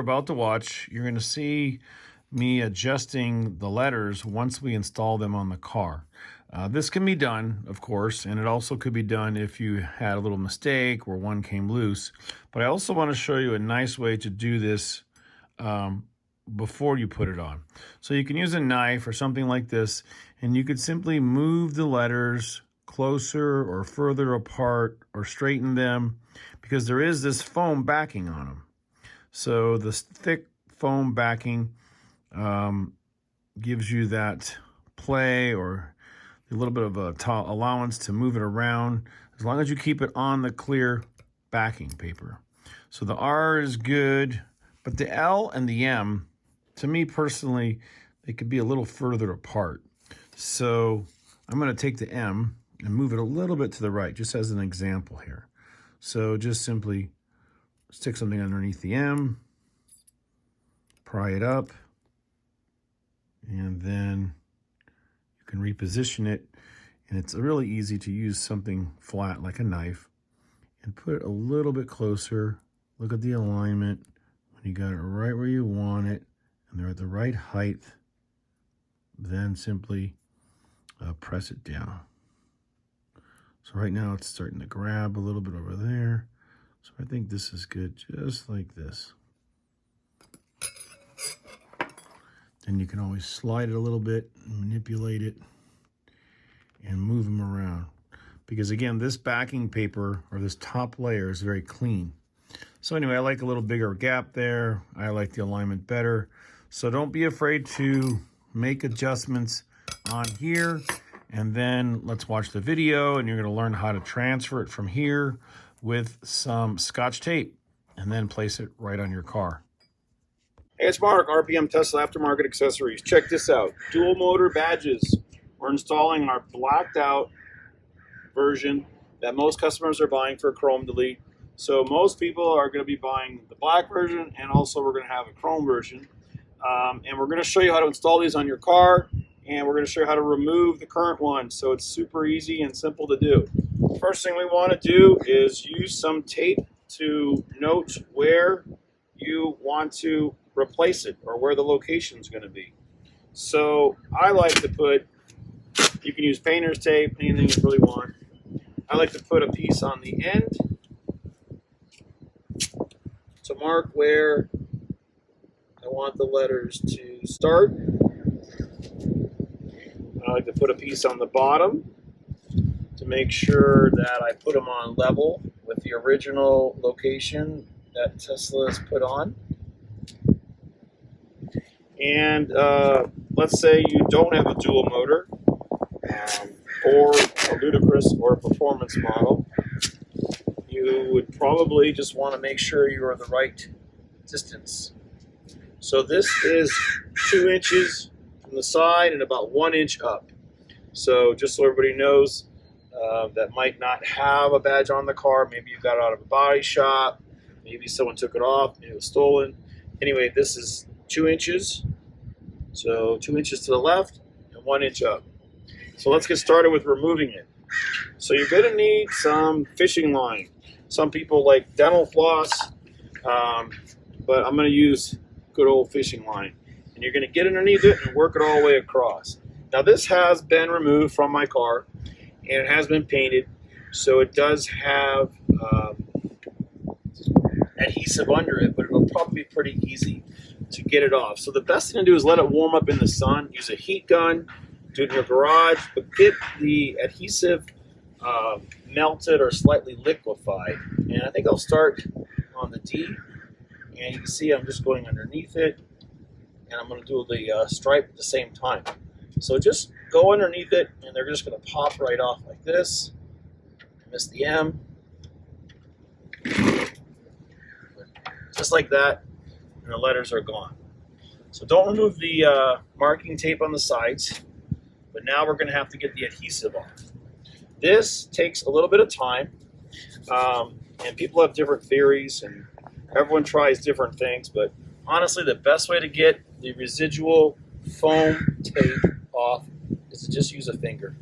about to watch, you're going to see me adjusting the letters once we install them on the car. This can be done, of course, and it also could be done if you had a little mistake or one came loose. But I also want to show you a nice way to do this before you put it on. So you can use a knife or something like this, and you could simply move the letters closer or further apart or straighten them, because there is this foam backing on them. So this thick foam backing gives you that play or a little bit of a allowance to move it around, as long as you keep it on the clear backing paper. So the R is good, but the L and the M, to me personally, they could be a little further apart. So I'm going to take the M and move it a little bit to the right, just as an example here. So just simply stick something underneath the M, pry it up, and then you can reposition it. And it's really easy to use something flat like a knife and put it a little bit closer. Look at the alignment. When you got it right where you want it and they're at the right height, then simply press it down. So right now it's starting to grab a little bit over there. So I think this is good, just like this. Then you can always slide it a little bit, manipulate it, and move them around. Because again, this backing paper, or this top layer, is very clean. So anyway, I like a little bigger gap there. I like the alignment better. So don't be afraid to make adjustments on here. And then let's watch the video, and you're going to learn how to transfer it from here with some Scotch tape and then place it right on your car. Hey, it's Mark, RPM Tesla Aftermarket Accessories. Check this out. Dual motor badges. We're installing our blacked out version that most customers are buying for a chrome delete. So most people are going to be buying the black version, and also we're going to have a chrome version. And we're going to show you how to install these on your car, and we're going to show you how to remove the current one. So it's super easy and simple to do. First thing we want to do is use some tape to note where you want to replace it, or where the location is going to be. So I like to put, you can use painter's tape, anything you really want. I like to put a piece on the end to mark where I want the letters to start. I like to put a piece on the bottom to make sure that I put them on level with the original location that Tesla has put on. And let's say you don't have a dual motor, or a ludicrous or a performance model. You would probably just want to make sure you are the right distance. So this is 2 inches from the side and about 1 inch up. So just so everybody knows, that might not have a badge on the car. Maybe you got it out of a body shop. Maybe someone took it off and it was stolen. Anyway, this is 2 inches. So 2 inches to the left and 1 inch up. So let's get started with removing it. So you're going to need some fishing line. Some people like dental floss, but I'm going to use good old fishing line. And you're going to get underneath it and work it all the way across. Now this has been removed from my car, and it has been painted, so it does have adhesive under it, but it'll probably be pretty easy to get it off. So the best thing to do is let it warm up in the sun. Use a heat gun, do it in your garage, but get the adhesive melted or slightly liquefied. And I think I'll start on the D, and you can see I'm just going underneath it, and I'm going to do the stripe at the same time. So just go underneath it, and they're just going to pop right off like this. Miss the M. Just like that, and the letters are gone. So don't remove the marking tape on the sides, but now we're going to have to get the adhesive off. This takes a little bit of time, and people have different theories, and everyone tries different things, but honestly, the best way to get the residual foam tape off is to just use a finger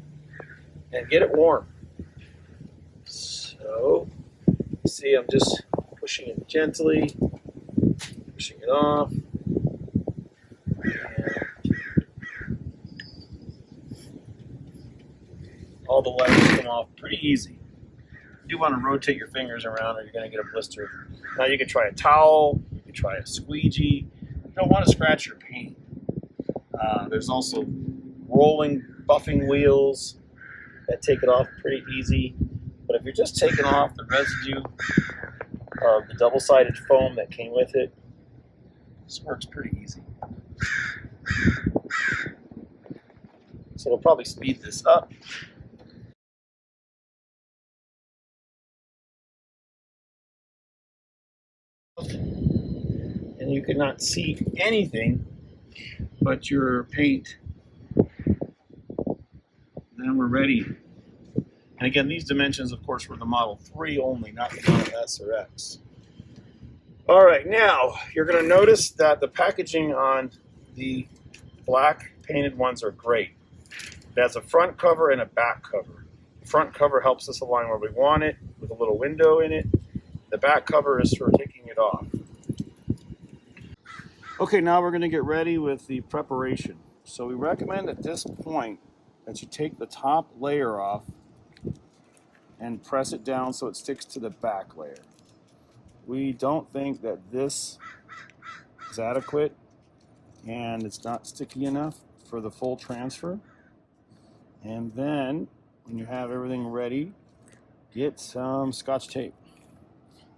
and get it warm. So, see, I'm just pushing it gently pushing it off. All the letters come off pretty easy. You do want to rotate your fingers around or you're going to get a blister. Now you can try a towel, you can try a squeegee. You don't want to scratch your paint. There's also rolling buffing wheels that take it off pretty easy. But if you're just taking off the residue of the double-sided foam that came with it, this works pretty easy. So we'll probably speed this up. And you cannot see anything but your paint. Then we're ready. And again, these dimensions, of course, were the Model 3 only, not the Model S or X. All right, now you're going to notice that the packaging on the black painted ones are great. It has a front cover and a back cover. The front cover helps us align where we want it with a little window in it. The back cover is for taking it off. Okay, now we're going to get ready with the preparation. So we recommend at this point that you take the top layer off and press it down so it sticks to the back layer. We don't think that this is adequate and it's not sticky enough for the full transfer. And then when you have everything ready, get some Scotch tape.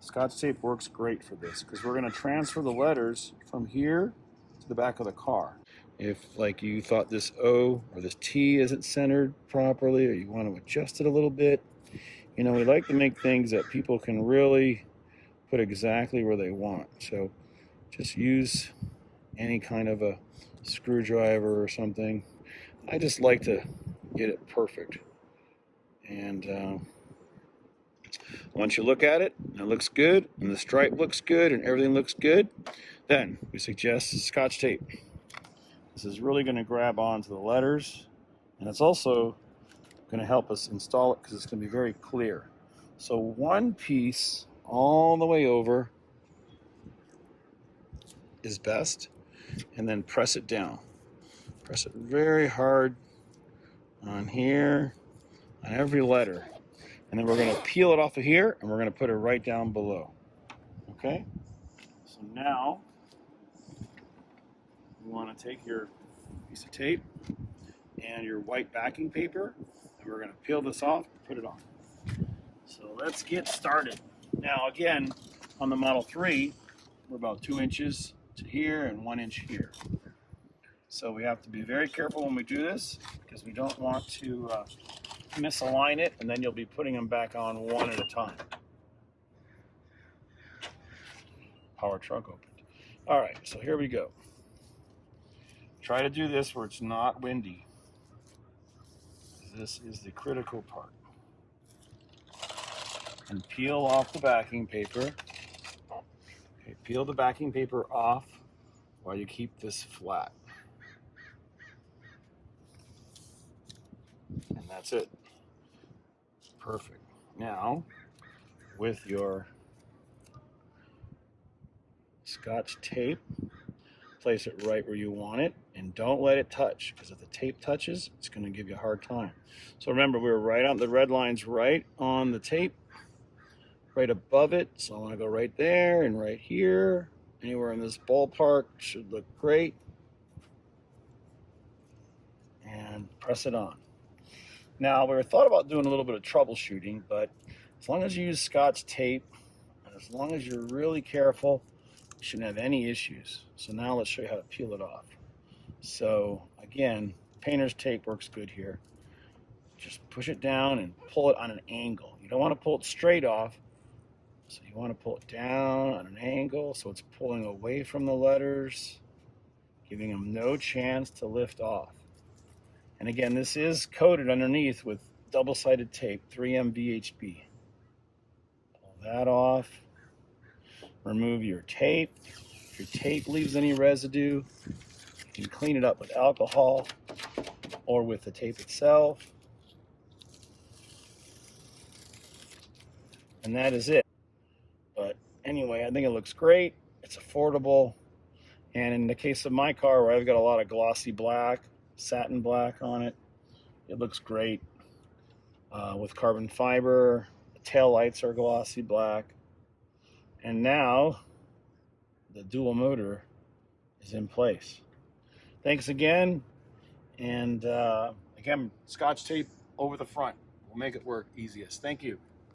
Scotch tape works great for this because we're going to transfer the letters from here to the back of the car. If like you thought this O or this T isn't centered properly or you want to adjust it a little bit, you know, we like to make things that people can really put exactly where they want. So just use any kind of a screwdriver or something. I just like to get it perfect. And once you look at it and it looks good and the stripe looks good and everything looks good, then we suggest Scotch tape. This is really going to grab onto the letters, and it's also going to help us install it because it's going to be very clear. So one piece all the way over is best, and then press it down. Press it very hard on here, on every letter. And then we're going to peel it off of here, and we're going to put it right down below. Okay? So now, you want to take your piece of tape and your white backing paper, and we're going to peel this off and put it on. So let's get started. Now again, on the Model 3, we're about 2 inches to here and 1 inch here. So we have to be very careful when we do this because we don't want to misalign it, and then you'll be putting them back on one at a time. Power trunk opened. All right, so here we go. Try to do this where it's not windy. This is the critical part. And peel off the backing paper. Okay, peel the backing paper off while you keep this flat. And that's it. Perfect. Now, with your Scotch tape, place it right where you want it, and don't let it touch, because if the tape touches, it's going to give you a hard time. So remember, we were right on the red lines, right on the tape, right above it. So I want to go right there and right here. Anywhere in this ballpark should look great. And press it on. Now, we thought about doing a little bit of troubleshooting, but as long as you use Scotch tape, and as long as you're really careful, you shouldn't have any issues. So now let's show you how to peel it off. So again, painter's tape works good here. Just push it down and pull it on an angle. You don't want to pull it straight off. So you want to pull it down on an angle so it's pulling away from the letters, giving them no chance to lift off. And again, this is coated underneath with double-sided tape, 3M VHB. Pull that off. Remove your tape. If your tape leaves any residue, you can clean it up with alcohol or with the tape itself. And that is it. But anyway, I think it looks great. It's affordable. And in the case of my car, where I've got a lot of glossy black, satin black on it, it looks great with carbon fiber. The tail lights are glossy black. And now the dual motor is in place. Thanks again. And again, Scotch tape over the front will make it work easiest. Thank you.